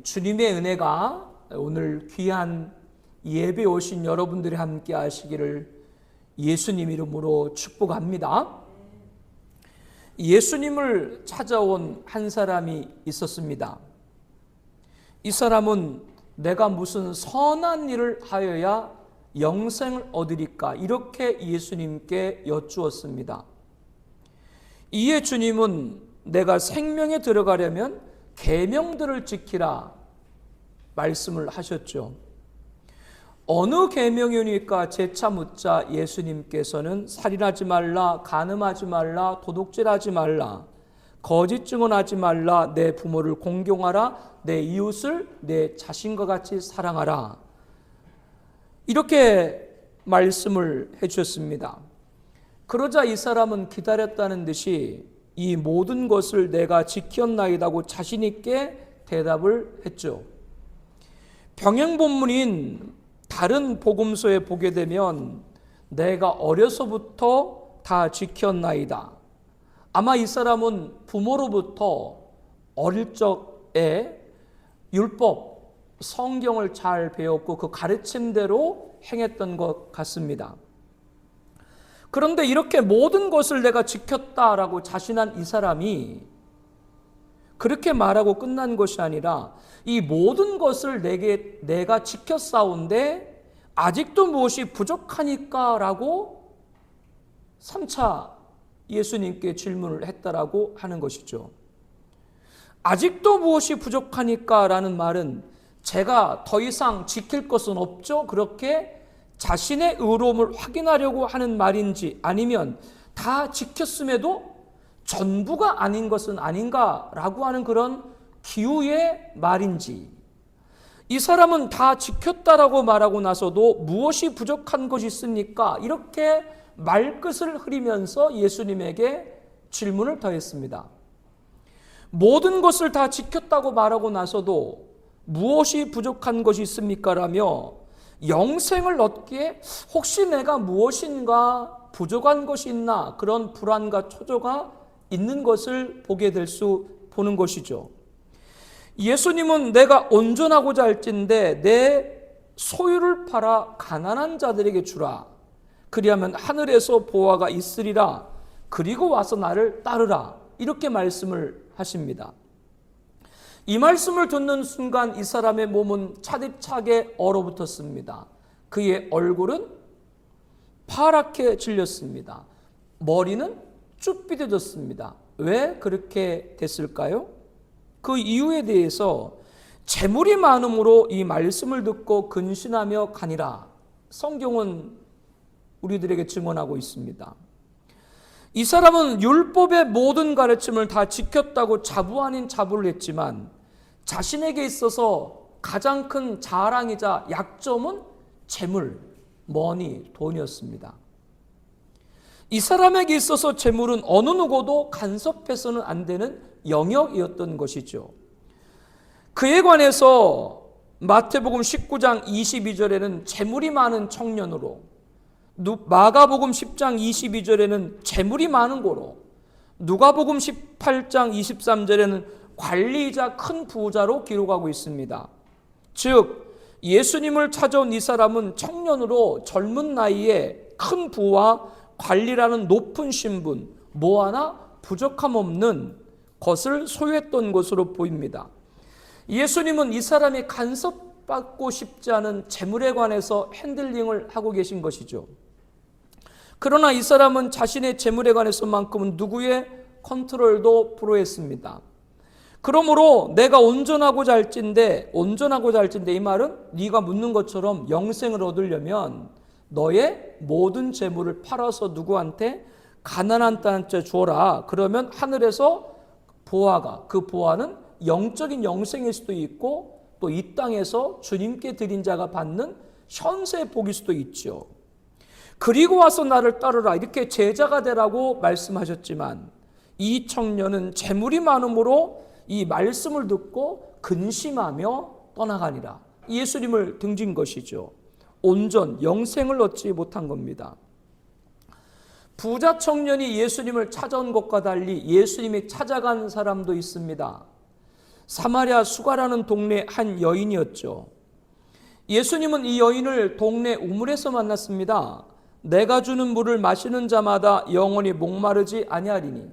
주님의 은혜가 오늘 귀한 예배 오신 여러분들이 함께 하시기를 예수님 이름으로 축복합니다. 예수님을 찾아온 한 사람이 있었습니다. 이 사람은 내가 무슨 선한 일을 하여야 영생을 얻으리까 이렇게 예수님께 여쭈었습니다. 이에 주님은 내가 생명에 들어가려면 계명들을 지키라 말씀을 하셨죠. 어느 계명이니까 재차 묻자 예수님께서는 살인하지 말라, 간음하지 말라, 도둑질하지 말라, 거짓 증언하지 말라, 내 부모를 공경하라, 내 이웃을 내 자신과 같이 사랑하라. 이렇게 말씀을 해주셨습니다. 그러자 이 사람은 기다렸다는 듯이 이 모든 것을 내가 지켰나이다고 자신 있게 대답을 했죠. 병행 본문인 다른 복음서에 보게 되면 내가 어려서부터 다 지켰나이다. 아마 이 사람은 부모로부터 어릴 적에 율법, 성경을 잘 배웠고 그 가르침대로 행했던 것 같습니다. 그런데 이렇게 모든 것을 내가 지켰다라고 자신한 이 사람이 그렇게 말하고 끝난 것이 아니라 이 모든 것을 내가 지켰사온데 아직도 무엇이 부족하니까 라고 3차 예수님께 질문을 했다라고 하는 것이죠. 아직도 무엇이 부족하니까 라는 말은 제가 더 이상 지킬 것은 없죠? 그렇게 자신의 의로움을 확인하려고 하는 말인지 아니면 다 지켰음에도 전부가 아닌 것은 아닌가라고 하는 그런 기우의 말인지, 이 사람은 다 지켰다라고 말하고 나서도 무엇이 부족한 것이 있습니까? 이렇게 말끝을 흐리면서 예수님에게 질문을 더했습니다. 모든 것을 다 지켰다고 말하고 나서도 무엇이 부족한 것이 있습니까? 라며 영생을 얻기에 혹시 내가 무엇인가 부족한 것이 있나 그런 불안과 초조가 있는 것을 보는 것이죠. 예수님은 내가 온전하고자 할진대 내 소유를 팔아 가난한 자들에게 주라. 그리하면 하늘에서 보화가 있으리라. 그리고 와서 나를 따르라. 이렇게 말씀을 하십니다. 이 말씀을 듣는 순간 이 사람의 몸은 차디차게 얼어붙었습니다. 그의 얼굴은 파랗게 질렸습니다. 머리는 쭈삣해졌습니다. 왜 그렇게 됐을까요? 그 이유에 대해서 재물이 많음으로 이 말씀을 듣고 근신하며 가니라. 성경은 우리들에게 증언하고 있습니다. 이 사람은 율법의 모든 가르침을 다 지켰다고 자부 아닌 자부를 했지만 자신에게 있어서 가장 큰 자랑이자 약점은 재물, 머니, 돈이었습니다. 이 사람에게 있어서 재물은 어느 누구도 간섭해서는 안 되는 영역이었던 것이죠. 그에 관해서 마태복음 19장 22절에는 재물이 많은 청년으로, 마가복음 10장 22절에는 재물이 많은 고로, 누가복음 18장 23절에는 관리이자 큰 부자로 기록하고 있습니다. 즉 예수님을 찾아온 이 사람은 청년으로 젊은 나이에 큰 부와 관리라는 높은 신분, 뭐 하나 부족함 없는 것을 소유했던 것으로 보입니다. 예수님은 이 사람이 간섭받고 싶지 않은 재물에 관해서 핸들링을 하고 계신 것이죠. 그러나 이 사람은 자신의 재물에 관해서만큼은 누구의 컨트롤도 불허했습니다. 그러므로 내가 온전하고자 할진대 이 말은 네가 묻는 것처럼 영생을 얻으려면 너의 모든 재물을 팔아서 누구한테 가난한 자한테 주어라. 그러면 하늘에서 보화가, 그 보화는 영적인 영생일 수도 있고 또 이 땅에서 주님께 드린 자가 받는 현세의 복일 수도 있죠. 그리고 와서 나를 따르라. 이렇게 제자가 되라고 말씀하셨지만 이 청년은 재물이 많음으로 이 말씀을 듣고 근심하며 떠나가니라. 예수님을 등진 것이죠. 온전 영생을 얻지 못한 겁니다. 부자 청년이 예수님을 찾아온 것과 달리 예수님이 찾아간 사람도 있습니다. 사마리아 수가라는 동네 한 여인이었죠. 예수님은 이 여인을 동네 우물에서 만났습니다. 내가 주는 물을 마시는 자마다 영원히 목마르지 아니하리니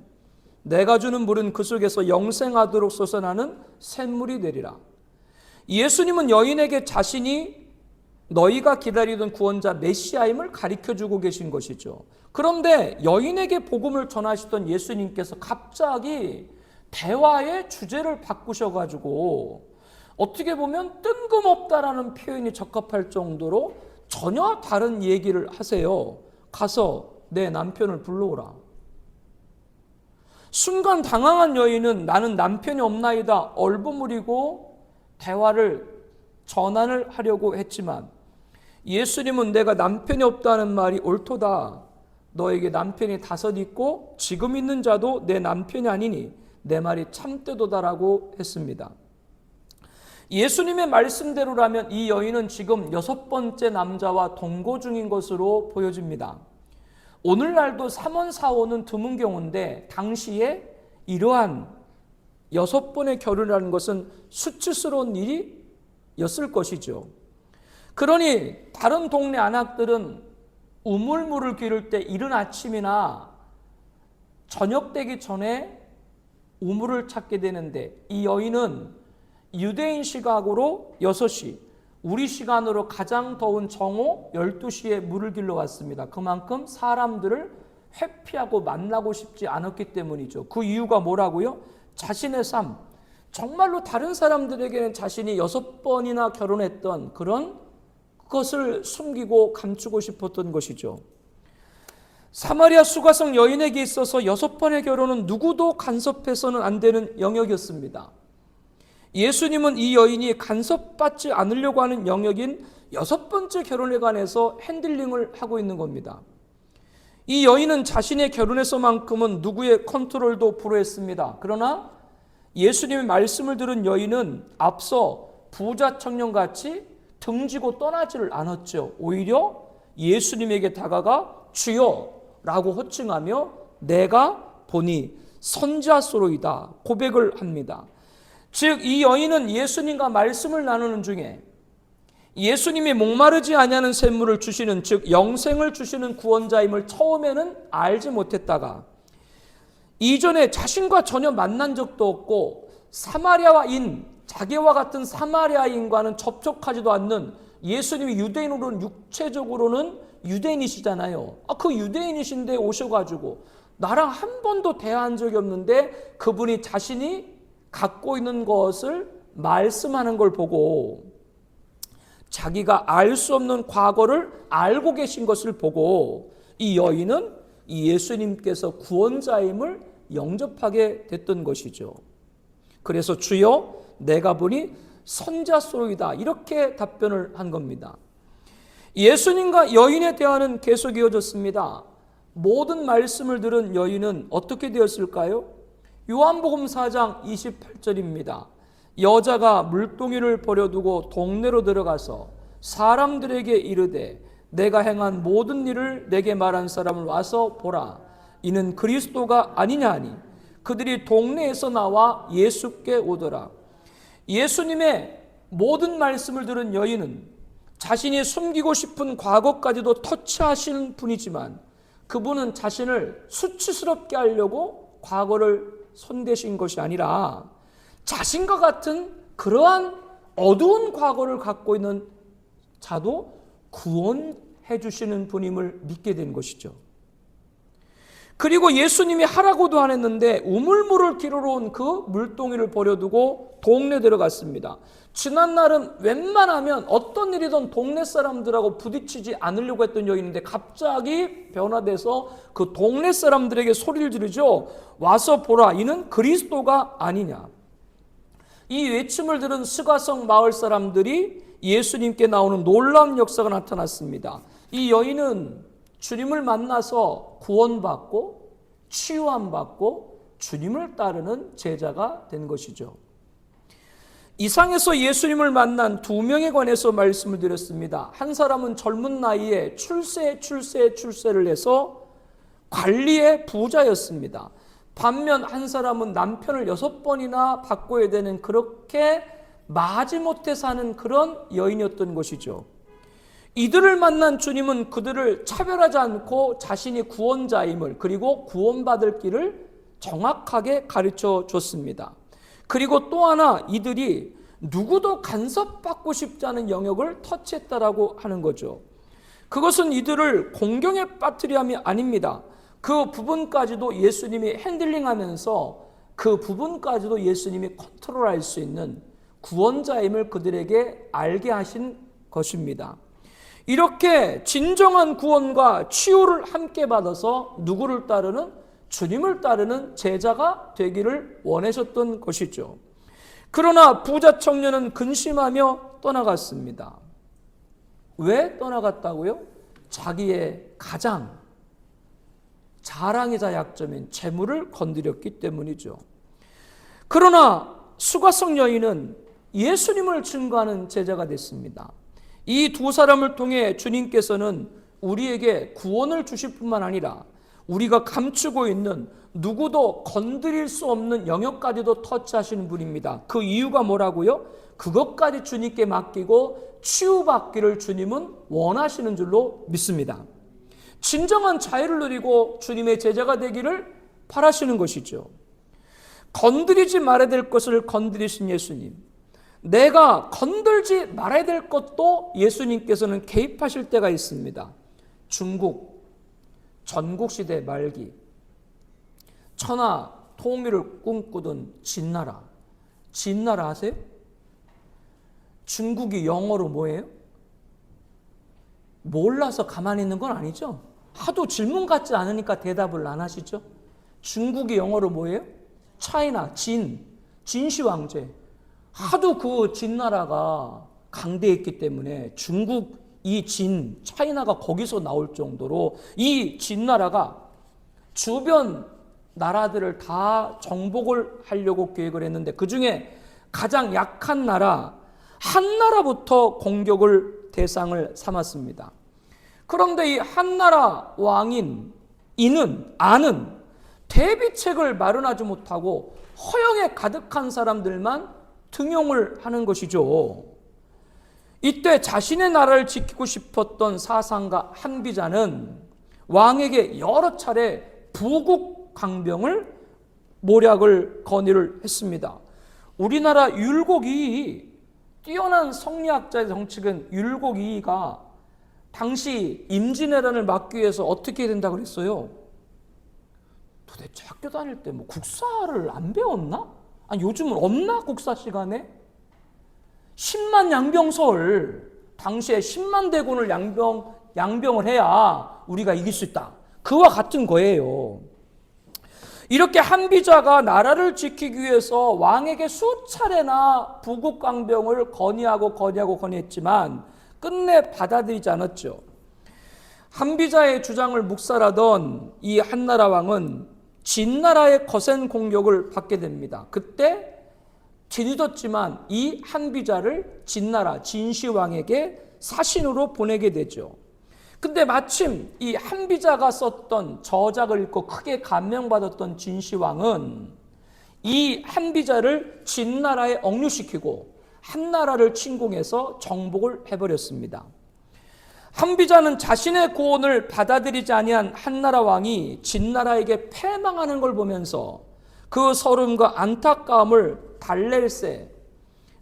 내가 주는 물은 그 속에서 영생하도록 솟아나는 샘물이 되리라. 예수님은 여인에게 자신이 너희가 기다리던 구원자 메시아임을 가르쳐주고 계신 것이죠. 그런데 여인에게 복음을 전하시던 예수님께서 갑자기 대화의 주제를 바꾸셔가지고 어떻게 보면 뜬금없다라는 표현이 적합할 정도로 전혀 다른 얘기를 하세요. 가서 내 남편을 불러오라. 순간 당황한 여인은 나는 남편이 없나이다 얼버무리고 대화를 전환을 하려고 했지만 예수님은 내가 남편이 없다는 말이 옳도다. 너에게 남편이 5 있고 지금 있는 자도 내 남편이 아니니 내 말이 참되도다라고 했습니다. 예수님의 말씀대로라면 이 여인은 지금 6번째 남자와 동거 중인 것으로 보여집니다. 오늘날도 3원, 4원은 드문 경우인데 당시에 이러한 6번의 결혼이라는 것은 수치스러운 일이었을 것이죠. 그러니 다른 동네 안악들은 우물물을 기를 때 이른 아침이나 저녁 되기 전에 우물을 찾게 되는데 이 여인은 유대인 시각으로 6시, 우리 시간으로 가장 더운 정오 12시에 물을 길러 왔습니다. 그만큼 사람들을 회피하고 만나고 싶지 않았기 때문이죠. 그 이유가 뭐라고요? 자신의 삶, 정말로 다른 사람들에게는 자신이 6번이나 결혼했던 그런 것을 숨기고 감추고 싶었던 것이죠. 사마리아 수가성 여인에게 있어서 6번의 결혼은 누구도 간섭해서는 안 되는 영역이었습니다. 예수님은 이 여인이 간섭받지 않으려고 하는 영역인 6번째 결혼에 관해서 핸들링을 하고 있는 겁니다. 이 여인은 자신의 결혼에서만큼은 누구의 컨트롤도 불허했습니다. 그러나 예수님의 말씀을 들은 여인은 앞서 부자 청년같이 등지고 떠나지를 않았죠. 오히려 예수님에게 다가가 주여 라고 호칭하며 내가 보니 선지자소로이다 고백을 합니다. 즉 이 여인은 예수님과 말씀을 나누는 중에 예수님이 목마르지 아니하는 샘물을 주시는, 즉 영생을 주시는 구원자임을 처음에는 알지 못했다가 이전에 자신과 전혀 만난 적도 없고 사마리아인, 자기와 같은 사마리아인과는 접촉하지도 않는, 예수님이 유대인으로는 육체적으로는 유대인이시잖아요. 그 유대인이신데 오셔가지고 나랑 한 번도 대화한 적이 없는데 그분이 자신이 갖고 있는 것을 말씀하는 걸 보고 자기가 알 수 없는 과거를 알고 계신 것을 보고 이 여인은 이 예수님께서 구원자임을 영접하게 됐던 것이죠. 그래서 주여 내가 보니 선지자소로이다 이렇게 답변을 한 겁니다. 예수님과 여인의 대화는 계속 이어졌습니다. 모든 말씀을 들은 여인은 어떻게 되었을까요? 요한복음 4장 28절입니다. 여자가 물동이를 버려두고 동네로 들어가서 사람들에게 이르되 내가 행한 모든 일을 내게 말한 사람을 와서 보라. 이는 그리스도가 아니냐 하니 그들이 동네에서 나와 예수께 오더라. 예수님의 모든 말씀을 들은 여인은 자신이 숨기고 싶은 과거까지도 터치하시는 분이지만 그분은 자신을 수치스럽게 하려고 과거를 손대신 것이 아니라 자신과 같은 그러한 어두운 과거를 갖고 있는 자도 구원해 주시는 분임을 믿게 된 것이죠. 그리고 예수님이 하라고도 안 했는데 우물물을 기르러 온 그 물동이를 버려두고 동네 들어갔습니다. 지난날은 웬만하면 어떤 일이든 동네 사람들하고 부딪히지 않으려고 했던 여인인데 갑자기 변화돼서 그 동네 사람들에게 소리를 지르죠. 와서 보라, 이는 그리스도가 아니냐. 이 외침을 들은 스가성 마을 사람들이 예수님께 나오는 놀라운 역사가 나타났습니다. 이 여인은 주님을 만나서 구원받고 치유함받고 주님을 따르는 제자가 된 것이죠. 이상에서 예수님을 만난 2명에 관해서 말씀을 드렸습니다. 한 사람은 젊은 나이에 출세를 해서 관리의 부자였습니다. 반면 한 사람은 남편을 6번이나 바꿔야 되는, 그렇게 마지못해 사는 그런 여인이었던 것이죠. 이들을 만난 주님은 그들을 차별하지 않고 자신이 구원자임을, 그리고 구원받을 길을 정확하게 가르쳐 줬습니다. 그리고 또 하나, 이들이 누구도 간섭받고 싶지 않은 영역을 터치했다라고 하는 거죠. 그것은 이들을 공경에 빠뜨려 함이 아닙니다. 그 부분까지도 예수님이 핸들링하면서 그 부분까지도 예수님이 컨트롤할 수 있는 구원자임을 그들에게 알게 하신 것입니다. 이렇게 진정한 구원과 치유를 함께 받아서 누구를 따르는? 주님을 따르는 제자가 되기를 원하셨던 것이죠. 그러나 부자 청년은 근심하며 떠나갔습니다. 왜 떠나갔다고요? 자기의 가장 자랑이자 약점인 재물을 건드렸기 때문이죠. 그러나 수가성 여인은 예수님을 증거하는 제자가 됐습니다. 이 두 사람을 통해 주님께서는 우리에게 구원을 주실 뿐만 아니라 우리가 감추고 있는 누구도 건드릴 수 없는 영역까지도 터치하시는 분입니다. 그 이유가 뭐라고요? 그것까지 주님께 맡기고 치유받기를 주님은 원하시는 줄로 믿습니다. 진정한 자유를 누리고 주님의 제자가 되기를 바라시는 것이죠. 건드리지 말아야 될 것을 건드리신 예수님, 내가 건들지 말아야 될 것도 예수님께서는 개입하실 때가 있습니다. 중국 전국시대 말기 천하 통일을 꿈꾸던 진나라 아세요? 중국이 영어로 뭐예요? 몰라서 가만히 있는 건 아니죠. 하도 질문 같지 않으니까 대답을 안 하시죠. 중국이 영어로 뭐예요? 차이나, 진시 왕제. 하도 그 진나라가 강대했기 때문에 중국 이 차이나가 거기서 나올 정도로 이 진나라가 주변 나라들을 다 정복을 하려고 계획을 했는데, 그 중에 가장 약한 나라 한 나라부터 공격을 대상을 삼았습니다. 그런데 이 한 나라 왕인 아는 대비책을 마련하지 못하고 허영에 가득한 사람들만 등용을 하는 것이죠. 이때 자신의 나라를 지키고 싶었던 사상가 한비자는 왕에게 여러 차례 부국 강병을 모략을 건의를 했습니다. 우리나라 율곡이 뛰어난 성리학자의 정치인 율곡이가 당시 임진왜란을 막기 위해서 어떻게 해야 된다고 그랬어요? 도대체 학교 다닐 때 뭐 국사를 안 배웠나? 아니 요즘은 없나? 국사 시간에? 10만 양병설, 당시에 10만 대군을 양병을 해야 우리가 이길 수 있다. 그와 같은 거예요. 이렇게 한비자가 나라를 지키기 위해서 왕에게 수차례나 부국강병을 건의했지만 끝내 받아들이지 않았죠. 한비자의 주장을 묵살하던 이 한나라 왕은 진나라의 거센 공격을 받게 됩니다. 그때 뒤늦었지만 이 한비자를 진나라 진시황에게 사신으로 보내게 되죠. 근데 마침 이 한비자가 썼던 저작을 읽고 크게 감명받았던 진시황은 이 한비자를 진나라에 억류시키고 한나라를 침공해서 정복을 해버렸습니다. 한비자는 자신의 고언을 받아들이지 아니한 한나라 왕이 진나라에게 패망하는 걸 보면서 그 서름과 안타까움을 달랠새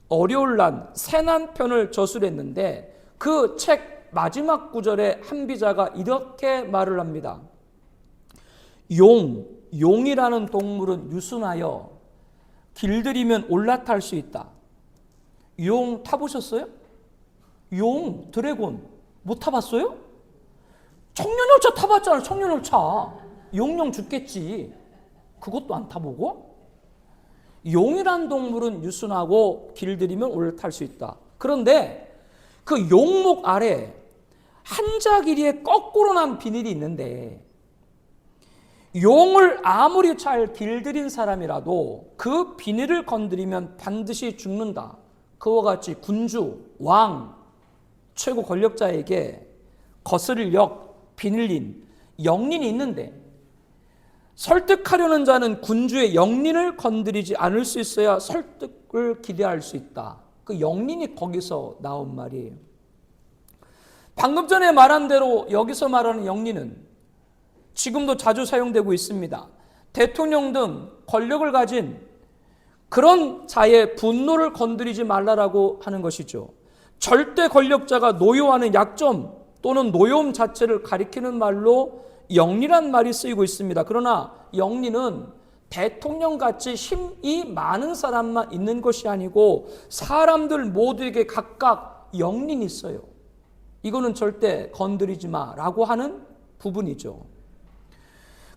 어려울 난 세난편을 저술했는데, 그 책 마지막 구절에 한비자가 이렇게 말을 합니다. 용이라는 동물은 유순하여 길들이면 올라탈 수 있다. 용 타보셨어요? 용, 드래곤 못 타봤어요? 청년열차 타봤잖아. 청년열차. 용용 죽겠지. 그것도 안 타보고? 용이란 동물은 유순하고 길들이면 올라탈 수 있다. 그런데 그 용목 아래 한자 길이에 거꾸로 난 비닐이 있는데, 용을 아무리 잘 길들인 사람이라도 그 비닐을 건드리면 반드시 죽는다. 그와 같이 군주, 왕, 최고 권력자에게 거스를 비닐린 영린이 있는데, 설득하려는 자는 군주의 영린을 건드리지 않을 수 있어야 설득을 기대할 수 있다. 그 영린이 거기서 나온 말이에요. 방금 전에 말한 대로 여기서 말하는 영린은 지금도 자주 사용되고 있습니다. 대통령 등 권력을 가진 그런 자의 분노를 건드리지 말라라고 하는 것이죠. 절대 권력자가 노여워하는 약점 또는 노여움 자체를 가리키는 말로 영리란 말이 쓰이고 있습니다. 그러나 영리는 대통령같이 힘이 많은 사람만 있는 것이 아니고 사람들 모두에게 각각 영린이 있어요. 이거는 절대 건드리지 마라고 하는 부분이죠.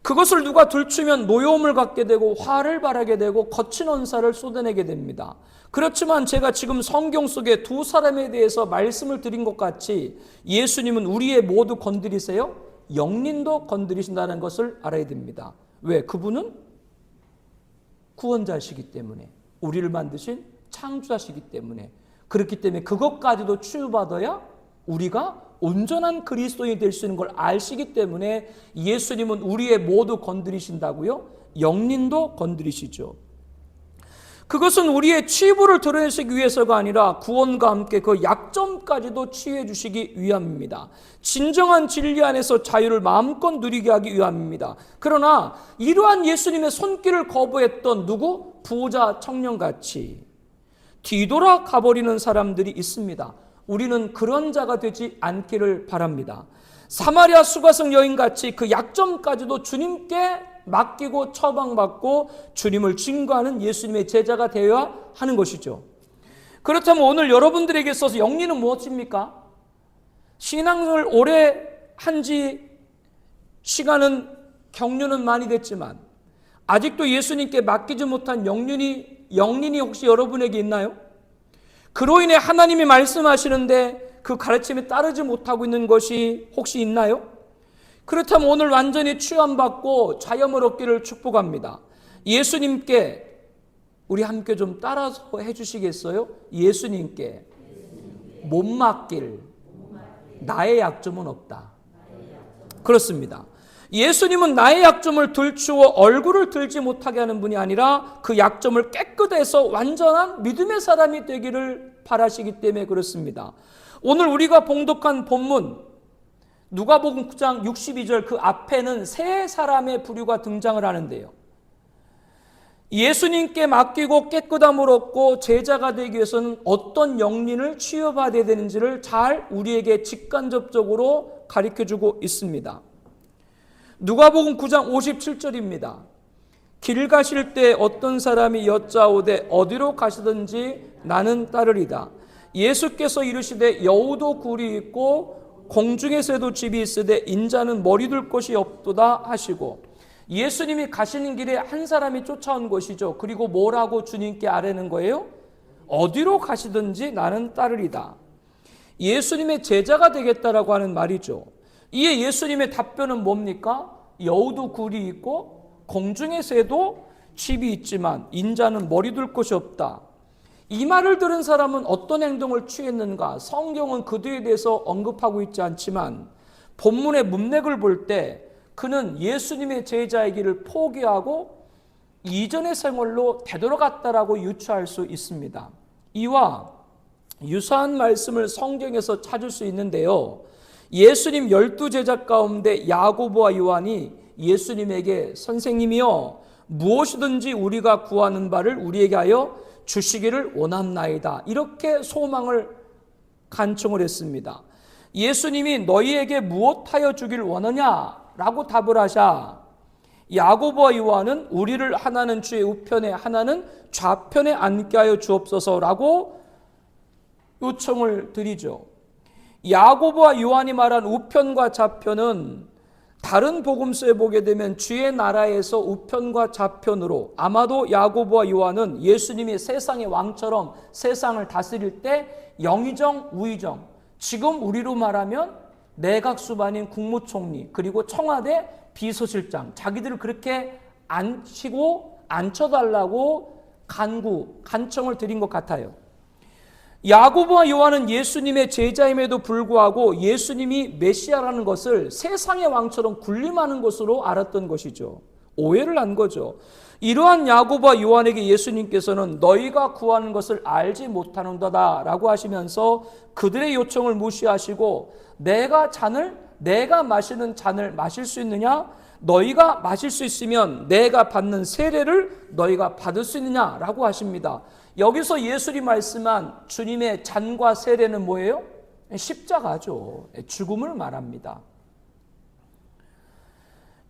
그것을 누가 들추면 노여움을 갖게 되고 화를 발하게 되고 거친 언사를 쏟아내게 됩니다. 그렇지만 제가 지금 성경 속에 두 사람에 대해서 말씀을 드린 것 같이 예수님은 우리의 모두 건드리세요? 영린도 건드리신다는 것을 알아야 됩니다. 왜? 그분은 구원자시기 때문에, 우리를 만드신 창조자시기 때문에, 그렇기 때문에 그것까지도 치유받아야 우리가 온전한 그리스도인이 될 수 있는 걸 아시기 때문에 예수님은 우리의 모두 건드리신다고요? 영린도 건드리시죠. 그것은 우리의 치부를 드러내시기 위해서가 아니라 구원과 함께 그 약점까지도 치유해 주시기 위함입니다. 진정한 진리 안에서 자유를 마음껏 누리게 하기 위함입니다. 그러나 이러한 예수님의 손길을 거부했던 누구? 부자 청년같이 뒤돌아 가버리는 사람들이 있습니다. 우리는 그런 자가 되지 않기를 바랍니다. 사마리아 수가성 여인같이 그 약점까지도 주님께 맡기고 처방받고 주님을 증거하는 예수님의 제자가 되어야 하는 것이죠. 그렇다면 오늘 여러분들에게 있어서 영리는 무엇입니까? 신앙을 오래 한지 시간은 경륜은 많이 됐지만 아직도 예수님께 맡기지 못한 영린이 혹시 여러분에게 있나요? 그로 인해 하나님이 말씀하시는데 그 가르침에 따르지 못하고 있는 것이 혹시 있나요? 그렇다면 오늘 완전히 취함받고 자염을 얻기를 축복합니다. 예수님께 우리 함께 좀 따라서 해주시겠어요? 예수님께 못 맡길 나의 약점은 없다. 그렇습니다. 예수님은 나의 약점을 들추어 얼굴을 들지 못하게 하는 분이 아니라 그 약점을 깨끗해서 완전한 믿음의 사람이 되기를 바라시기 때문에 그렇습니다. 오늘 우리가 봉독한 본문 누가복음 9장 62절 그 앞에는 세 사람의 부류가 등장을 하는데요. 예수님께 맡기고 깨끗함을 얻고 제자가 되기 위해서는 어떤 영린을 치유받아야 되는지를 잘 우리에게 직간접적으로 가르쳐주고 있습니다. 누가복음 9장 57절입니다. 길 가실 때 어떤 사람이 여짜오되 어디로 가시든지 나는 따르리다. 예수께서 이르시되 여우도 굴이 있고 공중에 새도 집이 있으되 인자는 머리 둘 곳이 없도다 하시고 예수님이 가시는 길에 한 사람이 쫓아온 것이죠. 그리고 뭐라고 주님께 아뢰는 거예요? 어디로 가시든지 나는 따르리다. 예수님의 제자가 되겠다라고 하는 말이죠. 이에 예수님의 답변은 뭡니까? 여우도 굴이 있고 공중에 새도 집이 있지만 인자는 머리 둘 곳이 없다. 이 말을 들은 사람은 어떤 행동을 취했는가? 성경은 그들에 대해서 언급하고 있지 않지만 본문의 문맥을 볼 때 그는 예수님의 제자이기를 포기하고 이전의 생활로 되돌아갔다라고 유추할 수 있습니다. 이와 유사한 말씀을 성경에서 찾을 수 있는데요. 예수님 12제자 가운데 야고보와 요한이 예수님에게 선생님이여 무엇이든지 우리가 구하는 바를 우리에게 하여 주시기를 원합나이다. 이렇게 소망을 간청을 했습니다. 예수님이 너희에게 무엇하여 주기를 원하냐라고 답을 하자 야고보와 요한은 우리를 하나는 주의 우편에 하나는 좌편에 앉게 하여 주옵소서라고 요청을 드리죠. 야고보와 요한이 말한 우편과 좌편은 다른 복음서에 보게 되면 주의 나라에서 우편과 좌편으로 아마도 야고보와 요한은 예수님이 세상의 왕처럼 세상을 다스릴 때 영의정, 우의정, 지금 우리로 말하면 내각 수반인 국무총리 그리고 청와대 비서실장 자기들을 그렇게 앉혀달라고 간청을 드린 것 같아요. 야고보와 요한은 예수님의 제자임에도 불구하고 예수님이 메시아라는 것을 세상의 왕처럼 군림하는 것으로 알았던 것이죠. 오해를 한 거죠. 이러한 야고보와 요한에게 예수님께서는 너희가 구하는 것을 알지 못하는도다 라고 하시면서 그들의 요청을 무시하시고 내가 마시는 잔을 마실 수 있느냐? 너희가 마실 수 있으면 내가 받는 세례를 너희가 받을 수 있느냐라고 하십니다. 여기서 예수님 말씀한 주님의 잔과 세례는 뭐예요? 십자가죠. 죽음을 말합니다.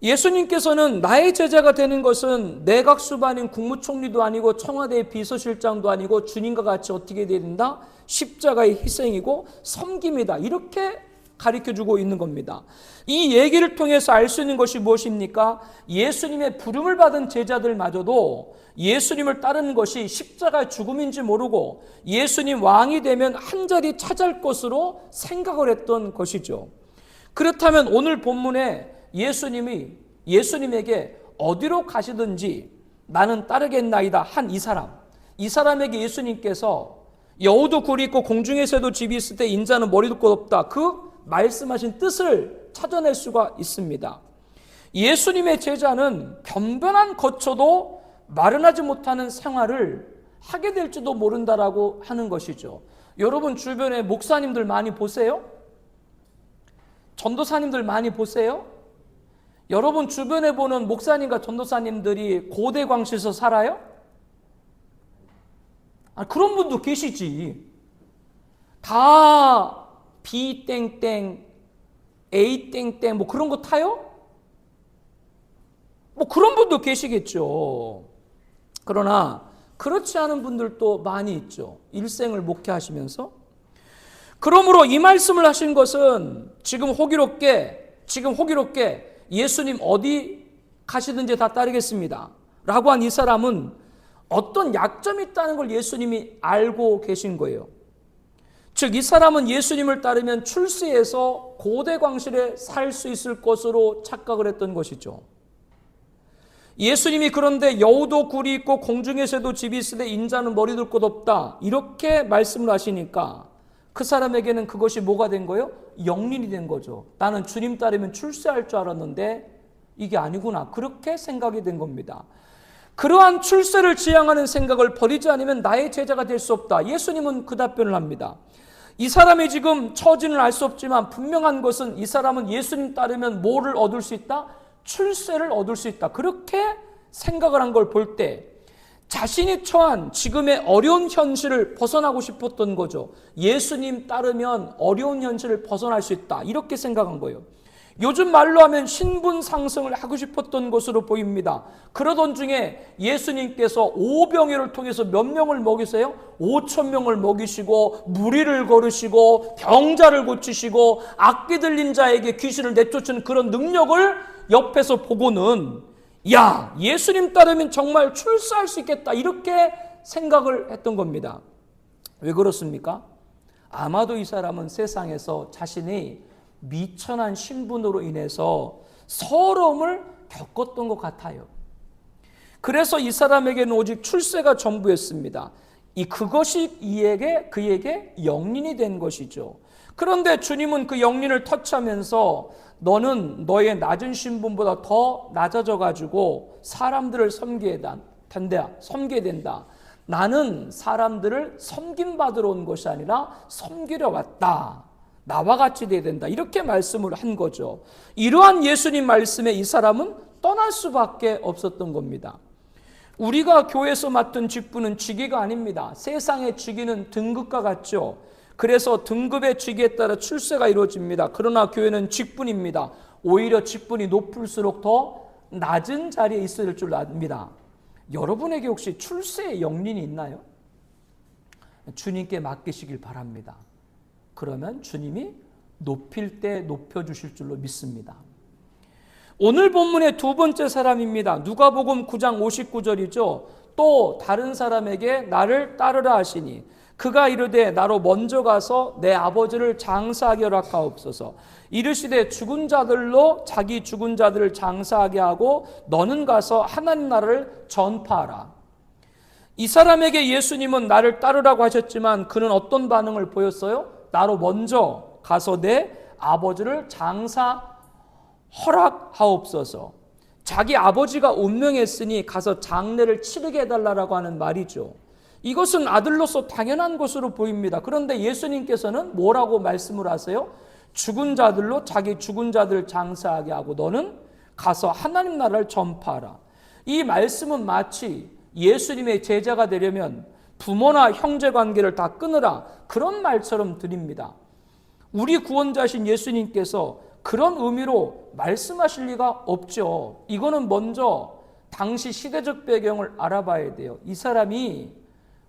예수님께서는 나의 제자가 되는 것은 내각 수반인 국무총리도 아니고 청와대의 비서실장도 아니고 주님과 같이 어떻게 돼야 된다? 십자가의 희생이고 섬김이다. 이렇게 가르쳐주고 있는 겁니다. 이 얘기를 통해서 알 수 있는 것이 무엇입니까? 예수님의 부름을 받은 제자들마저도 예수님을 따르는 것이 십자가의 죽음인지 모르고 예수님 왕이 되면 한 자리 차지할 것으로 생각을 했던 것이죠. 그렇다면 오늘 본문에 예수님에게 어디로 가시든지 나는 따르겠나이다 한 이 사람에게 예수님께서 여우도 굴이 있고 공중의 새도 집이 있을 때 인자는 머리도 것 없다. 그 말씀하신 뜻을 찾아낼 수가 있습니다. 예수님의 제자는 변변한 거처도 마련하지 못하는 생활을 하게 될지도 모른다라고 하는 것이죠. 여러분 주변에 목사님들 많이 보세요? 전도사님들 많이 보세요? 여러분 주변에 보는 목사님과 전도사님들이 고대 광실에서 살아요? 그런 분도 계시지. 다 B 땡땡 A 땡땡 뭐 그런 거 타요? 뭐 그런 분도 계시겠죠. 그러나 그렇지 않은 분들도 많이 있죠. 일생을 목회하시면서. 그러므로 이 말씀을 하신 것은 지금 호기롭게 예수님 어디 가시든지 다 따르겠습니다 라고 한 이 사람은 어떤 약점이 있다는 걸 예수님이 알고 계신 거예요. 즉 이 사람은 예수님을 따르면 출세해서 고대 광실에 살 수 있을 것으로 착각을 했던 것이죠. 예수님이 그런데 여우도 굴이 있고 공중의 새도 집이 있으되 인자는 머리 둘 곳 없다 이렇게 말씀을 하시니까 그 사람에게는 그것이 뭐가 된 거예요? 영린이 된 거죠. 나는 주님 따르면 출세할 줄 알았는데 이게 아니구나. 그렇게 생각이 된 겁니다. 그러한 출세를 지향하는 생각을 버리지 않으면 나의 제자가 될 수 없다. 예수님은 그 답변을 합니다. 이 사람이 지금 처지는 알 수 없지만 분명한 것은 이 사람은 예수님 따르면 뭐를 얻을 수 있다? 출세를 얻을 수 있다. 그렇게 생각을 한 걸 볼 때 자신이 처한 지금의 어려운 현실을 벗어나고 싶었던 거죠. 예수님 따르면 어려운 현실을 벗어날 수 있다. 이렇게 생각한 거예요. 요즘 말로 하면 신분 상승을 하고 싶었던 것으로 보입니다. 그러던 중에 예수님께서 오병이를 통해서 몇 명을 먹이세요? 5,000명을 먹이시고 무리를 거르시고 병자를 고치시고 악기 들린 자에게 귀신을 내쫓은 그런 능력을 옆에서 보고는 야, 예수님 따르면 정말 출세할 수 있겠다 이렇게 생각을 했던 겁니다. 왜 그렇습니까? 아마도 이 사람은 세상에서 자신이 미천한 신분으로 인해서 서러움을 겪었던 것 같아요. 그래서 이 사람에게는 오직 출세가 전부였습니다. 그것이 그에게 영린이 된 것이죠. 그런데 주님은 그 영린을 터치하면서 너는 너의 낮은 신분보다 더 낮아져 가지고 사람들을 섬겨야 된다. 나는 사람들을 섬김받으러 온 것이 아니라 섬기려 왔다. 나와 같이 돼야 된다. 이렇게 말씀을 한 거죠. 이러한 예수님 말씀에 이 사람은 떠날 수밖에 없었던 겁니다. 우리가 교회에서 맡은 직분은 직위가 아닙니다. 세상의 직위는 등급과 같죠. 그래서 등급의 직위에 따라 출세가 이루어집니다. 그러나 교회는 직분입니다. 오히려 직분이 높을수록 더 낮은 자리에 있을 줄 압니다. 여러분에게 혹시 출세의 영린이 있나요? 주님께 맡기시길 바랍니다. 그러면 주님이 높일 때 높여주실 줄로 믿습니다. 오늘 본문의 두 번째 사람입니다. 누가복음 9장 59절이죠. 또 다른 사람에게 나를 따르라 하시니 그가 이르되 나로 먼저 가서 내 아버지를 장사하게 허락하옵소서. 이르시되 죽은 자들로 자기 죽은 자들을 장사하게 하고 너는 가서 하나님 나라를 전파하라. 이 사람에게 예수님은 나를 따르라고 하셨지만 그는 어떤 반응을 보였어요? 나로 먼저 가서 내 아버지를 장사 허락하옵소서. 자기 아버지가 운명했으니 가서 장례를 치르게 해달라고 하는 말이죠. 이것은 아들로서 당연한 것으로 보입니다. 그런데 예수님께서는 뭐라고 말씀을 하세요? 죽은 자들로 자기 죽은 자들 장사하게 하고 너는 가서 하나님 나라를 전파하라. 이 말씀은 마치 예수님의 제자가 되려면 부모나 형제 관계를 다 끊으라, 그런 말처럼 드립니다. 우리 구원자신 예수님께서 그런 의미로 말씀하실 리가 없죠. 이거는 먼저 당시 시대적 배경을 알아봐야 돼요. 이 사람이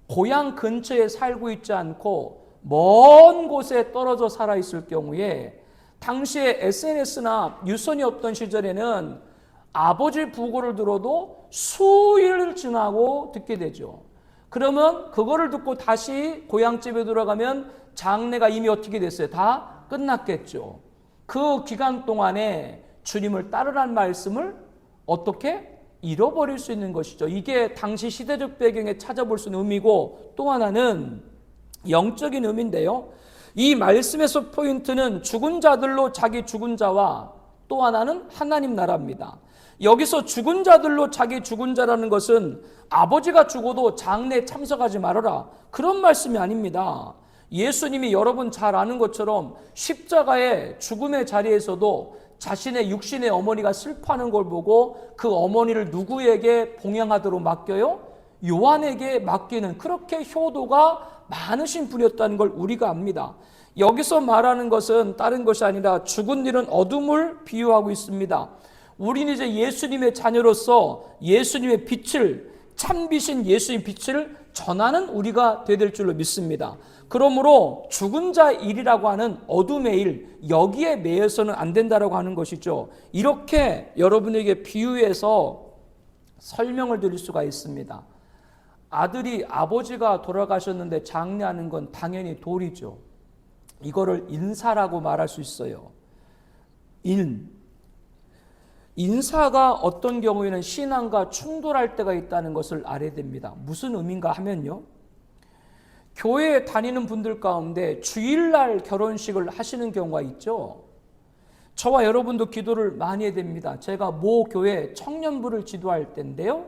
고향 근처에 살고 있지 않고 먼 곳에 떨어져 살아 있을 경우에, 당시에 SNS나 유선이 없던 시절에는 아버지 부고를 들어도 수일을 지나고 듣게 되죠. 그러면 그거를 듣고 다시 고향집에 들어가면 장례가 이미 어떻게 됐어요? 다 끝났겠죠. 그 기간 동안에 주님을 따르라는 말씀을 어떻게 잃어버릴 수 있는 것이죠. 이게 당시 시대적 배경에 찾아볼 수 있는 의미고, 또 하나는 영적인 의미인데요. 이 말씀에서 포인트는 죽은 자들로 자기 죽은 자와 또 하나는 하나님 나라입니다. 여기서 죽은 자들로 자기 죽은 자라는 것은 아버지가 죽어도 장례에 참석하지 말아라, 그런 말씀이 아닙니다. 예수님이 여러분 잘 아는 것처럼 십자가의 죽음의 자리에서도 자신의 육신의 어머니가 슬퍼하는 걸 보고 그 어머니를 누구에게 봉양하도록 맡겨요? 요한에게 맡기는, 그렇게 효도가 많으신 분이었다는 걸 우리가 압니다. 여기서 말하는 것은 다른 것이 아니라 죽은 일은 어둠을 비유하고 있습니다. 우리는 이제 예수님의 자녀로서 예수님의 빛을, 참빛인 예수님 빛을 전하는 우리가 되야 될 줄로 믿습니다. 그러므로 죽은 자 일이라고 하는 어둠의 일, 여기에 매여서는 안 된다라고 하는 것이죠. 이렇게 여러분에게 비유해서 설명을 드릴 수가 있습니다. 아들이 아버지가 돌아가셨는데 장례하는 건 당연히 도리죠. 이거를 인사라고 말할 수 있어요. 인사가 어떤 경우에는 신앙과 충돌할 때가 있다는 것을 알아야 됩니다. 무슨 의미인가 하면요, 교회에 다니는 분들 가운데 주일날 결혼식을 하시는 경우가 있죠. 저와 여러분도 기도를 많이 해야 됩니다. 제가 모 교회 청년부를 지도할 때인데요,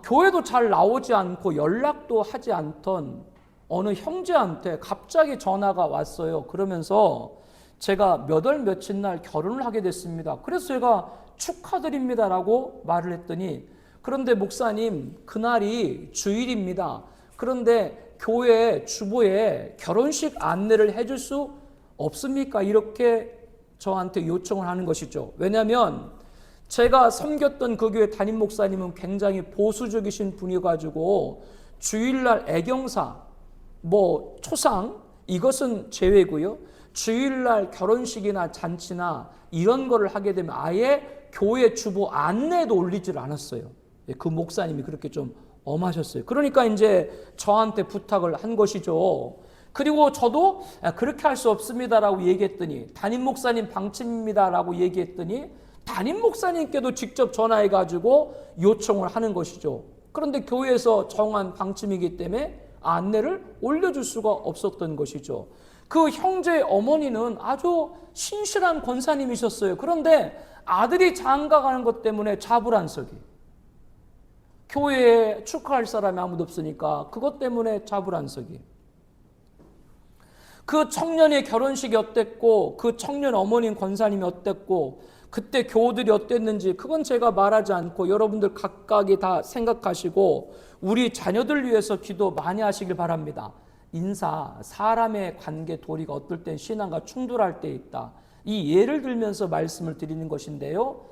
교회도 잘 나오지 않고 연락도 하지 않던 어느 형제한테 갑자기 전화가 왔어요. 그러면서 제가 몇 월 며칠 날 결혼을 하게 됐습니다. 그래서 제가 축하드립니다라고 말을 했더니, 그런데 목사님 그날이 주일입니다. 그런데 교회 주보에 결혼식 안내를 해줄 수 없습니까? 이렇게 저한테 요청을 하는 것이죠. 왜냐하면 제가 섬겼던 그 교회 담임 목사님은 굉장히 보수적이신 분이가지고 주일날 애경사, 초상 이것은 제외고요. 주일날 결혼식이나 잔치나 이런 거를 하게 되면 아예 교회 주보 안내도 올리질 않았어요. 그 목사님이 그렇게 좀 엄하셨어요. 그러니까 이제 저한테 부탁을 한 것이죠. 그리고 저도 그렇게 할 수 없습니다라고 얘기했더니, 담임 목사님 방침입니다라고 얘기했더니 담임 목사님께도 직접 전화해가지고 요청을 하는 것이죠. 그런데 교회에서 정한 방침이기 때문에 안내를 올려줄 수가 없었던 것이죠. 그 형제의 어머니는 아주 신실한 권사님이셨어요. 그런데 아들이 장가가는 것 때문에 자불안석이, 교회에 축하할 사람이 아무도 없으니까 그것 때문에 자불안석이. 그 청년의 결혼식이 어땠고 그 청년 어머님 권사님이 어땠고 그때 교우들이 어땠는지 그건 제가 말하지 않고 여러분들 각각이 다 생각하시고 우리 자녀들 위해서 기도 많이 하시길 바랍니다. 사람의 관계 도리가 어떨 땐 신앙과 충돌할 때 있다. 이 예를 들면서 말씀을 드리는 것인데요.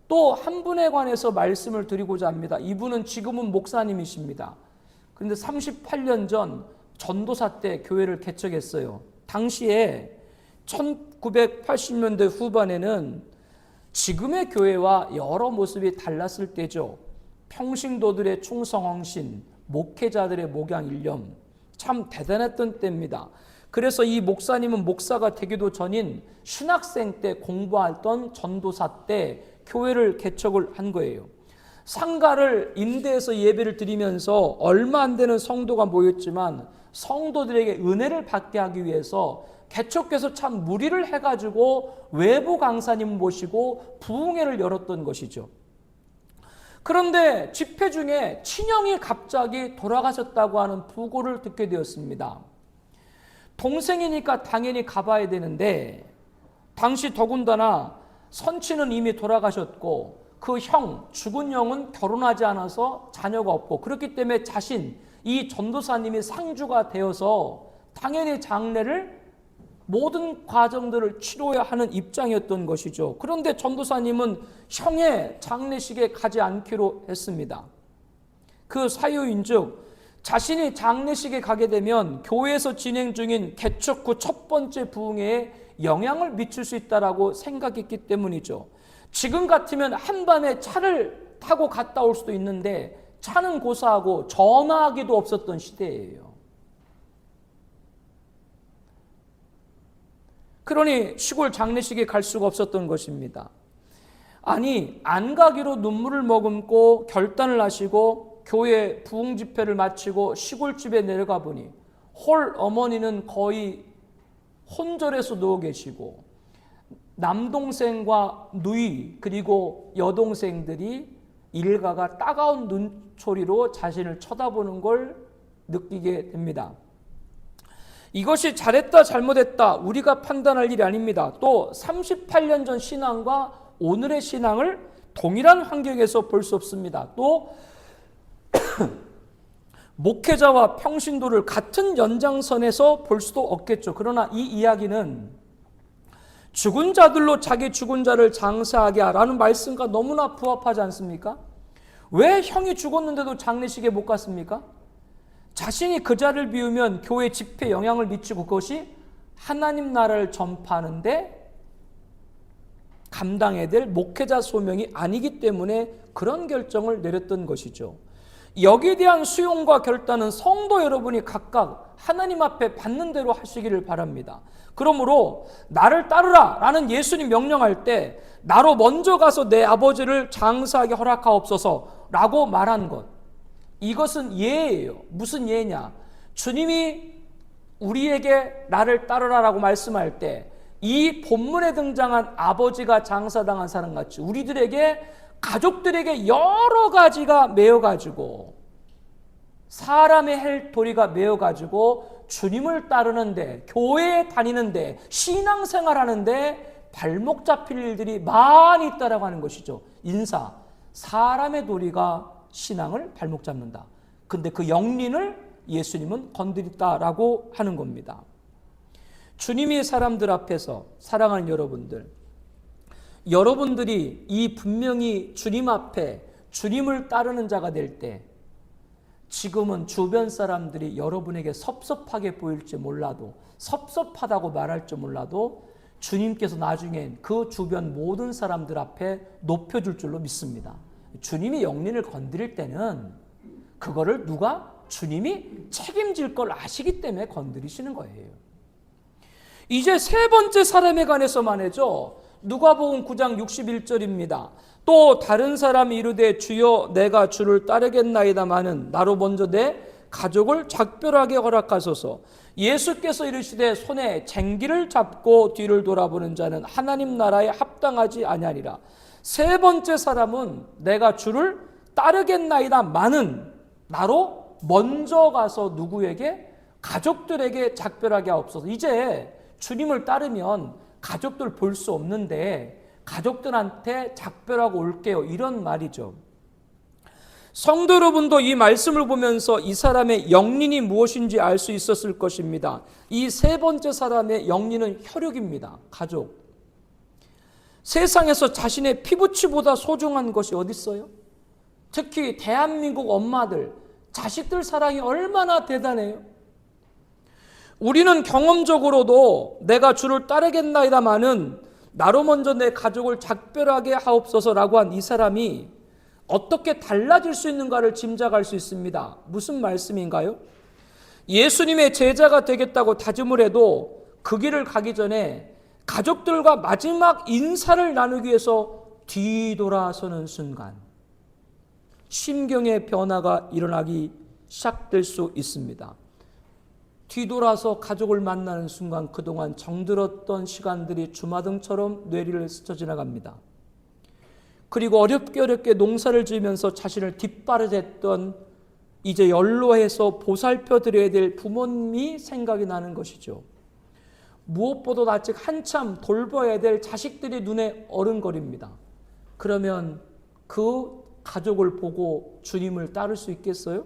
또 한 분에 관해서 말씀을 드리고자 합니다. 이분은 지금은 목사님이십니다. 그런데 38년 전 전도사 때 교회를 개척했어요. 당시에 1980년대 후반에는 지금의 교회와 여러 모습이 달랐을 때죠. 평신도들의 충성헌신, 목회자들의 목양일념, 참 대단했던 때입니다. 그래서 이 목사님은 목사가 되기도 전인 신학생 때 공부했던 전도사 때 교회를 개척을 한 거예요. 상가를 임대해서 예배를 드리면서 얼마 안 되는 성도가 모였지만 성도들에게 은혜를 받게 하기 위해서 개척해서 참 무리를 해가지고 외부 강사님 모시고 부흥회를 열었던 것이죠. 그런데 집회 중에 친형이 갑자기 돌아가셨다고 하는 부고를 듣게 되었습니다. 동생이니까 당연히 가봐야 되는데 당시 더군다나 선친은 이미 돌아가셨고 그 형, 죽은 형은 결혼하지 않아서 자녀가 없고 그렇기 때문에 이 전도사님이 상주가 되어서 당연히 장례를 모든 과정들을 치러야 하는 입장이었던 것이죠. 그런데 전도사님은 형의 장례식에 가지 않기로 했습니다. 그 사유인즉 자신이 장례식에 가게 되면 교회에서 진행 중인 개척 후 첫 번째 부흥회에 영향을 미칠 수 있다라고 생각했기 때문이죠. 지금 같으면 한밤에 차를 타고 갔다 올 수도 있는데 차는 고사하고 전화기도 없었던 시대예요. 그러니 시골 장례식에 갈 수가 없었던 것입니다. 아니, 안 가기로 눈물을 머금고 결단을 하시고 교회 부흥 집회를 마치고 시골집에 내려가 보니 홀 어머니는 거의 혼절해서 누워 계시고 남동생과 누이 그리고 여동생들이 일가가 따가운 눈초리로 자신을 쳐다보는 걸 느끼게 됩니다. 이것이 잘했다 잘못했다 우리가 판단할 일이 아닙니다. 또 38년 전 신앙과 오늘의 신앙을 동일한 환경에서 볼 수 없습니다. 또 목회자와 평신도를 같은 연장선에서 볼 수도 없겠죠. 그러나 이 이야기는 죽은 자들로 자기 죽은 자를 장사하게 하라는 말씀과 너무나 부합하지 않습니까? 왜 형이 죽었는데도 장례식에 못 갔습니까? 자신이 그 자를 비우면 교회 집회에 영향을 미치고 그것이 하나님 나라를 전파하는데 감당해야 될 목회자 소명이 아니기 때문에 그런 결정을 내렸던 것이죠. 여기에 대한 수용과 결단은 성도 여러분이 각각 하나님 앞에 받는 대로 하시기를 바랍니다. 그러므로 나를 따르라 라는 예수님 명령할 때 나로 먼저 가서 내 아버지를 장사하게 허락하옵소서 라고 말한 것, 이것은 예예요. 무슨 예냐? 주님이 우리에게 나를 따르라 라고 말씀할 때 이 본문에 등장한 아버지가 장사당한 사람같이 우리들에게 가족들에게 여러 가지가 매여가지고 사람의 할 도리가 매여가지고 주님을 따르는데 교회에 다니는데 신앙생활하는데 발목 잡힐 일들이 많이 있다라고 하는 것이죠. 사람의 도리가 신앙을 발목 잡는다. 근데 그 영린을 예수님은 건드렸다라고 하는 겁니다. 주님이 사람들 앞에서 사랑하는 여러분들이 이 분명히 주님 앞에 주님을 따르는 자가 될 때 지금은 주변 사람들이 여러분에게 섭섭하게 보일지 몰라도 섭섭하다고 말할지 몰라도 주님께서 나중엔 그 주변 모든 사람들 앞에 높여줄 줄로 믿습니다. 주님이 영린을 건드릴 때는 그거를 주님이 책임질 걸 아시기 때문에 건드리시는 거예요. 이제 세 번째 사람에 관해서 말이죠. 누가복음 9장 61절입니다. 또 다른 사람이 이르되 주여 내가 주를 따르겠나이다마는 나로 먼저 내 가족을 작별하게 허락하소서. 예수께서 이르시되 손에 쟁기를 잡고 뒤를 돌아보는 자는 하나님 나라에 합당하지 아니하리라. 세 번째 사람은 내가 주를 따르겠나이다마는 나로 먼저 가서 누구에게? 가족들에게 작별하게 하옵소서. 이제 주님을 따르면 가족들 볼 수 없는데 가족들한테 작별하고 올게요. 이런 말이죠. 성도 여러분도 이 말씀을 보면서 이 사람의 영린이 무엇인지 알 수 있었을 것입니다. 이 세 번째 사람의 영린은 혈육입니다. 가족. 세상에서 자신의 피부치보다 소중한 것이 어디 있어요? 특히 대한민국 엄마들, 자식들 사랑이 얼마나 대단해요. 우리는 경험적으로도 내가 주를 따르겠나이다마는 나로 먼저 내 가족을 작별하게 하옵소서라고 한 이 사람이 어떻게 달라질 수 있는가를 짐작할 수 있습니다. 무슨 말씀인가요? 예수님의 제자가 되겠다고 다짐을 해도 그 길을 가기 전에 가족들과 마지막 인사를 나누기 위해서 뒤돌아서는 순간 심경의 변화가 일어나기 시작될 수 있습니다. 뒤돌아서 가족을 만나는 순간 그동안 정들었던 시간들이 주마등처럼 뇌리를 스쳐 지나갑니다. 그리고 어렵게 농사를 지으면서 자신을 뒷바라지했던 이제 연로해서 보살펴 드려야 될 부모님이 생각이 나는 것이죠. 무엇보다 아직 한참 돌봐야 될 자식들이 눈에 어른거립니다. 그러면 그 가족을 보고 주님을 따를 수 있겠어요?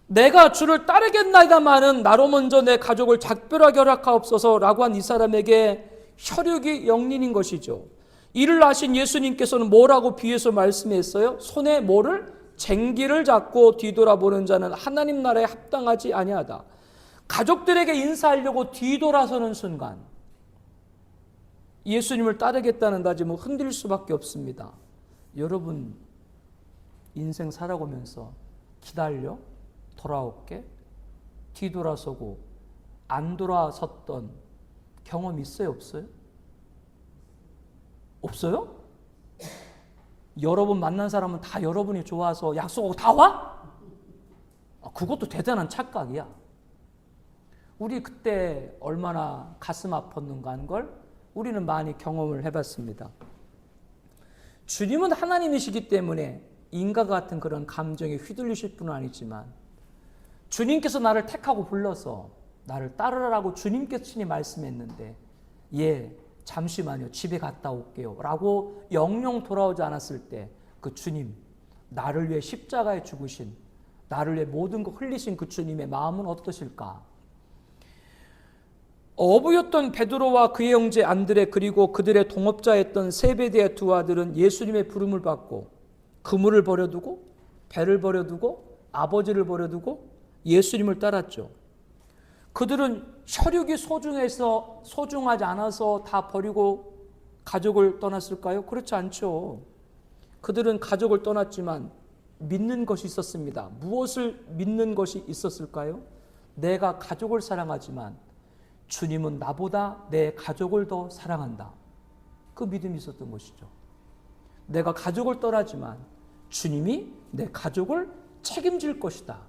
내가 주를 따르겠나이다마는 나로 먼저 내 가족을 작별하게 허락하옵소서라고 한 이 사람에게 혈육이 영린인 것이죠. 이를 아신 예수님께서는 뭐라고 비유해서 말씀했어요? 손에 뭐를? 쟁기를 잡고 뒤돌아보는 자는 하나님 나라에 합당하지 아니하다. 가족들에게 인사하려고 뒤돌아서는 순간 예수님을 따르겠다는 다짐은 흔들릴 수밖에 없습니다. 여러분 인생 살아가면서 기다려? 돌아올게? 뒤돌아서고 안 돌아섰던 경험 있어요? 없어요? 없어요? 여러분 만난 사람은 다 여러분이 좋아서 약속하고 다 와? 그것도 대단한 착각이야. 우리 그때 얼마나 가슴 아팠는가 하는 걸 우리는 많이 경험을 해봤습니다. 주님은 하나님이시기 때문에 인간과 같은 그런 감정에 휘둘리실 분은 아니지만 주님께서 나를 택하고 불러서 나를 따르라고 주님께서 친히 말씀했는데 예, 잠시만요, 집에 갔다 올게요 라고 영영 돌아오지 않았을 때 그 주님, 나를 위해 십자가에 죽으신, 나를 위해 모든 것 흘리신 그 주님의 마음은 어떠실까? 어부였던 베드로와 그의 형제 안드레 그리고 그들의 동업자였던 세베대의 두 아들은 예수님의 부름을 받고 그물을 버려두고 배를 버려두고 아버지를 버려두고 예수님을 따랐죠. 그들은 혈육이 소중하지 않아서 다 버리고 가족을 떠났을까요? 그렇지 않죠. 그들은 가족을 떠났지만 믿는 것이 있었습니다. 무엇을 믿는 것이 있었을까요? 내가 가족을 사랑하지만 주님은 나보다 내 가족을 더 사랑한다. 그 믿음이 있었던 것이죠. 내가 가족을 떠나지만 주님이 내 가족을 책임질 것이다.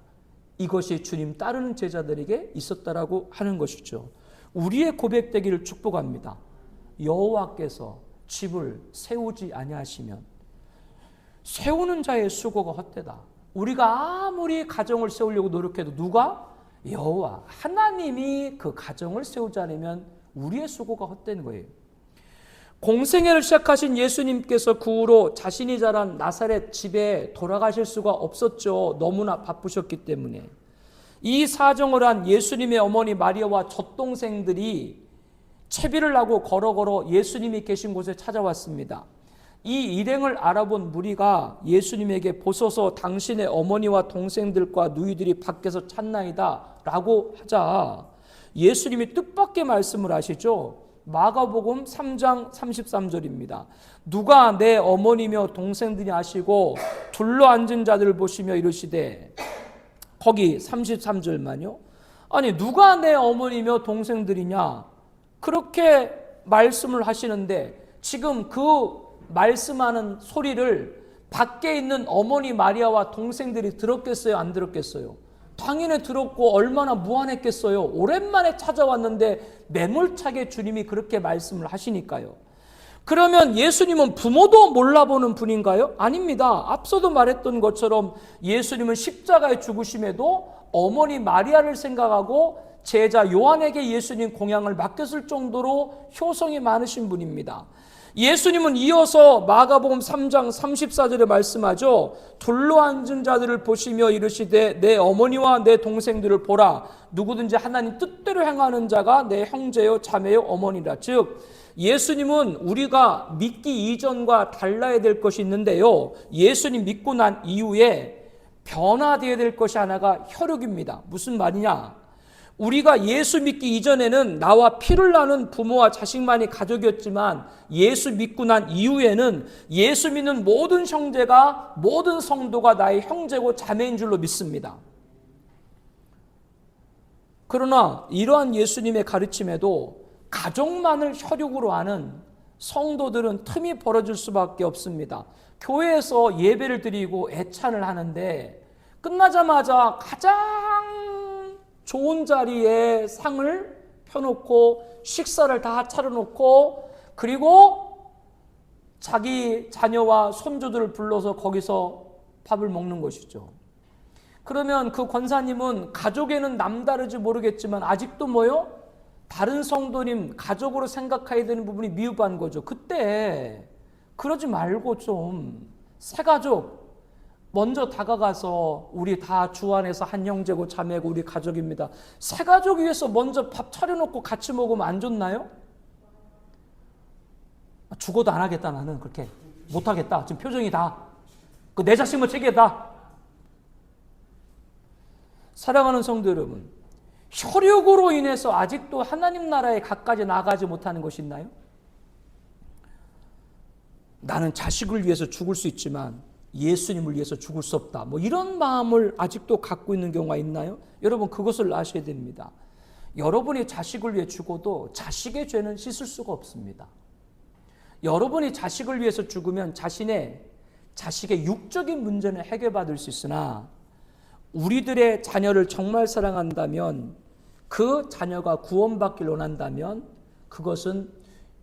이것이 주님 따르는 제자들에게 있었다라고 하는 것이죠. 우리의 고백되기를 축복합니다. 여호와께서 집을 세우지 아니하시면 세우는 자의 수고가 헛되다. 우리가 아무리 가정을 세우려고 노력해도 누가? 여호와 하나님이 그 가정을 세우지 않으면 우리의 수고가 헛된 거예요. 공생애를 시작하신 예수님께서 그 후로 자신이 자란 나사렛 집에 돌아가실 수가 없었죠. 너무나 바쁘셨기 때문에. 이 사정을 한 예수님의 어머니 마리아와 젖동생들이 채비를 하고 걸어 예수님이 계신 곳에 찾아왔습니다. 이 일행을 알아본 무리가 예수님에게 보소서 당신의 어머니와 동생들과 누이들이 밖에서 찾나이다 라고 하자 예수님이 뜻밖의 말씀을 하시죠. 마가복음 3장 33절입니다. 누가 내 어머니며 동생들이 하시고 둘러앉은 자들을 보시며 이르시되 거기 33절만요. 아니 누가 내 어머니며 동생들이냐 그렇게 말씀을 하시는데 지금 그 말씀하는 소리를 밖에 있는 어머니 마리아와 동생들이 들었겠어요? 안 들었겠어요? 당연히 들었고 얼마나 무안했겠어요? 오랜만에 찾아왔는데 매몰차게 주님이 그렇게 말씀을 하시니까요. 그러면 예수님은 부모도 몰라보는 분인가요? 아닙니다. 앞서도 말했던 것처럼 예수님은 십자가에 죽으심에도 어머니 마리아를 생각하고 제자 요한에게 예수님 공양을 맡겼을 정도로 효성이 많으신 분입니다. 예수님은 이어서 마가복음 3장 34절에 말씀하죠. 둘러앉은 자들을 보시며 이르시되 내 어머니와 내 동생들을 보라. 누구든지 하나님 뜻대로 행하는 자가 내 형제요 자매요 어머니라. 즉 예수님은 우리가 믿기 이전과 달라야 될 것이 있는데요. 예수님 믿고 난 이후에 변화되어야 될 것이 하나가 혈육입니다. 무슨 말이냐? 우리가 예수 믿기 이전에는 나와 피를 나눈 부모와 자식만이 가족이었지만 예수 믿고 난 이후에는 예수 믿는 모든 형제가 모든 성도가 나의 형제고 자매인 줄로 믿습니다. 그러나 이러한 예수님의 가르침에도 가족만을 혈육으로 아는 성도들은 틈이 벌어질 수밖에 없습니다. 교회에서 예배를 드리고 애찬을 하는데 끝나자마자 가장 좋은 자리에 상을 펴놓고 식사를 다 차려놓고 그리고 자기 자녀와 손주들을 불러서 거기서 밥을 먹는 것이죠. 그러면 그 권사님은 가족에는 남다르지 모르겠지만 아직도 뭐요? 다른 성도님 가족으로 생각해야 되는 부분이 미흡한 거죠. 그때 그러지 말고 좀 새가족 먼저 다가가서 우리 다 주 안에서 한 형제고 자매고 우리 가족입니다. 새가족 위해서 먼저 밥 차려놓고 같이 먹으면 안 좋나요? 죽어도 안 하겠다. 나는 그렇게 못하겠다. 지금 표정이 다 내 자식만 책이다. 사랑하는 성도 여러분, 혈육으로 인해서 아직도 하나님 나라에 가까이 나가지 못하는 것이 있나요? 나는 자식을 위해서 죽을 수 있지만 예수님을 위해서 죽을 수 없다. 뭐 이런 마음을 아직도 갖고 있는 경우가 있나요? 여러분 그것을 아셔야 됩니다. 여러분이 자식을 위해 죽어도 자식의 죄는 씻을 수가 없습니다. 여러분이 자식을 위해서 죽으면 자식의 육적인 문제는 해결받을 수 있으나 우리들의 자녀를 정말 사랑한다면 그 자녀가 구원받기를 원한다면 그것은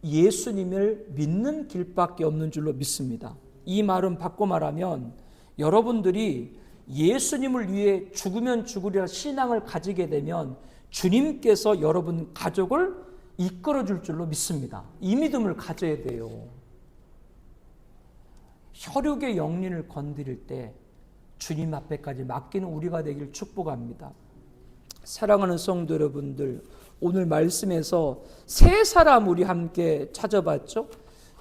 예수님을 믿는 길밖에 없는 줄로 믿습니다. 이 말은 바꿔 말하면 여러분들이 예수님을 위해 죽으면 죽으리라 신앙을 가지게 되면 주님께서 여러분 가족을 이끌어 줄 줄로 믿습니다. 이 믿음을 가져야 돼요. 혈육의 영린을 건드릴 때 주님 앞에까지 맡기는 우리가 되길 축복합니다. 사랑하는 성도 여러분들, 오늘 말씀에서 세 사람 우리 함께 찾아봤죠.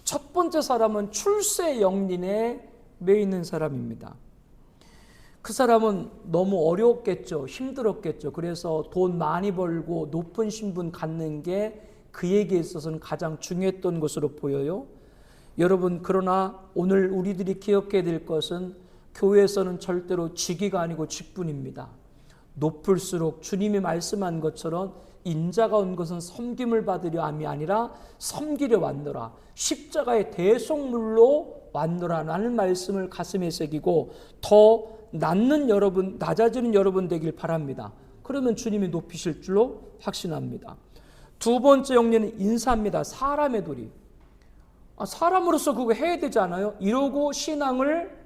첫 번째 사람은 출세 영린에 매여 있는 사람입니다. 그 사람은 너무 어려웠겠죠. 힘들었겠죠. 그래서 돈 많이 벌고 높은 신분 갖는 게 그에게 있어서는 가장 중요했던 것으로 보여요. 여러분, 그러나 오늘 우리들이 기억해야 될 것은 교회에서는 절대로 직위가 아니고 직분입니다. 높을수록 주님이 말씀한 것처럼 인자가 온 것은 섬김을 받으려 함이 아니라 섬기려 왔노라. 십자가의 대속물로 왔노라 라는 말씀을 가슴에 새기고 더 낮아지는 여러분 되길 바랍니다. 그러면 주님이 높이실 줄로 확신합니다. 두 번째 영리는 인사입니다. 사람의 도리. 사람으로서 그거 해야 되지 않아요? 이러고 신앙을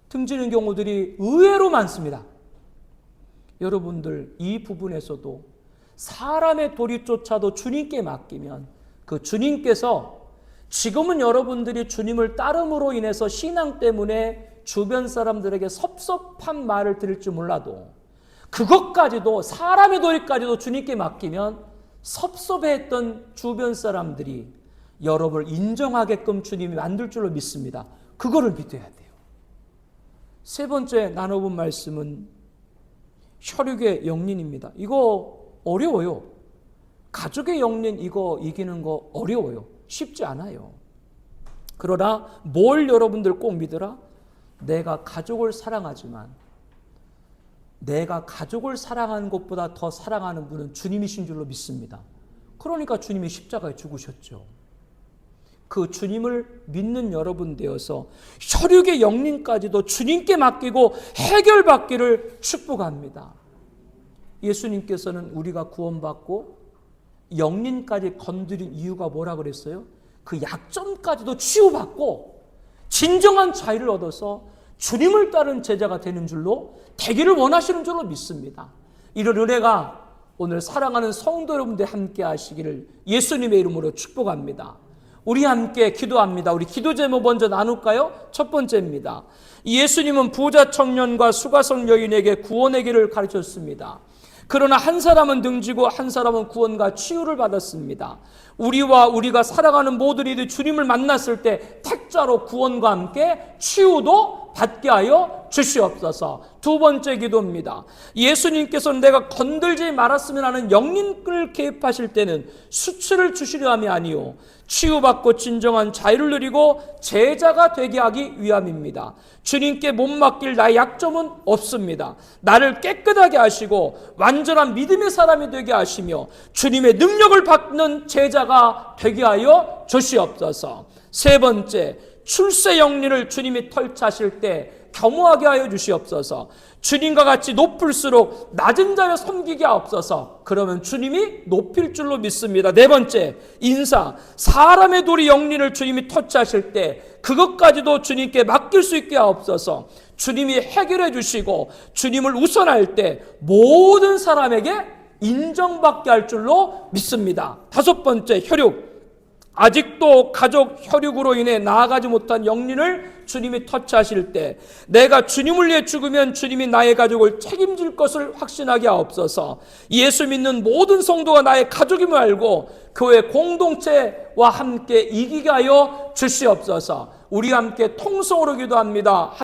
등지는 경우들이 의외로 많습니다. 여러분들 이 부분에서도 사람의 도리조차도 주님께 맡기면 그 주님께서 지금은 여러분들이 주님을 따름으로 인해서 신앙 때문에 주변 사람들에게 섭섭한 말을 들을지 몰라도 그것까지도 사람의 도리까지도 주님께 맡기면 섭섭해했던 주변 사람들이 여러분을 인정하게끔 주님이 만들 줄로 믿습니다. 그거를 믿어야 돼요. 세 번째 나눠본 말씀은 혈육의 영린입니다. 이거 어려워요. 가족의 영린 이거 이기는 거 어려워요. 쉽지 않아요. 그러나 뭘 여러분들 꼭 믿으라? 내가 가족을 사랑하지만 내가 가족을 사랑하는 것보다 더 사랑하는 분은 주님이신 줄로 믿습니다. 그러니까 주님이 십자가에 죽으셨죠. 그 주님을 믿는 여러분 되어서 혈육의 영린까지도 주님께 맡기고 해결받기를 축복합니다. 예수님께서는 우리가 구원받고 영린까지 건드린 이유가 뭐라 그랬어요? 그 약점까지도 치유받고 진정한 자유를 얻어서 주님을 따른 제자가 되는 줄로 되기를 원하시는 줄로 믿습니다. 이런 은혜가 오늘 사랑하는 성도 여러분들 함께 하시기를 예수님의 이름으로 축복합니다. 우리 함께 기도합니다. 우리 기도 제목 먼저 나눌까요? 첫 번째입니다. 예수님은 부자 청년과 수가성 여인에게 구원의 길을 가르쳤습니다. 그러나 한 사람은 등지고 한 사람은 구원과 치유를 받았습니다. 우리가 사랑하는 모든 이들이 주님을 만났을 때 택자로 구원과 함께 치유도 받게 하여 주시옵소서. 두 번째 기도입니다. 예수님께서는 내가 건들지 말았으면 하는 영린을 개입하실 때는 수치를 주시려 함이 아니요 치유받고 진정한 자유를 누리고 제자가 되게 하기 위함입니다. 주님께 못 맡길 나의 약점은 없습니다. 나를 깨끗하게 하시고 완전한 믿음의 사람이 되게 하시며 주님의 능력을 받는 제자가 되게 하여 주시옵소서. 세 번째, 출세 영린을 주님이 털차실 때 겸허하게 하여 주시옵소서. 주님과 같이 높을수록 낮은 자를 섬기게 하옵소서. 그러면 주님이 높일 줄로 믿습니다. 네 번째, 인사. 사람의 도리 영린을 주님이 터치하실 때 그것까지도 주님께 맡길 수 있게 하옵소서. 주님이 해결해 주시고 주님을 우선할 때 모든 사람에게 인정받게 할 줄로 믿습니다. 다섯 번째, 혈육. 아직도 가족 혈육으로 인해 나아가지 못한 영린을 주님이 터치하실 때 내가 주님을 위해 죽으면 주님이 나의 가족을 책임질 것을 확신하게 하옵소서. 예수 믿는 모든 성도가 나의 가족임을 알고 교회 공동체와 함께 이기게 하여 주시옵소서. 우리 함께 통성으로 기도합니다.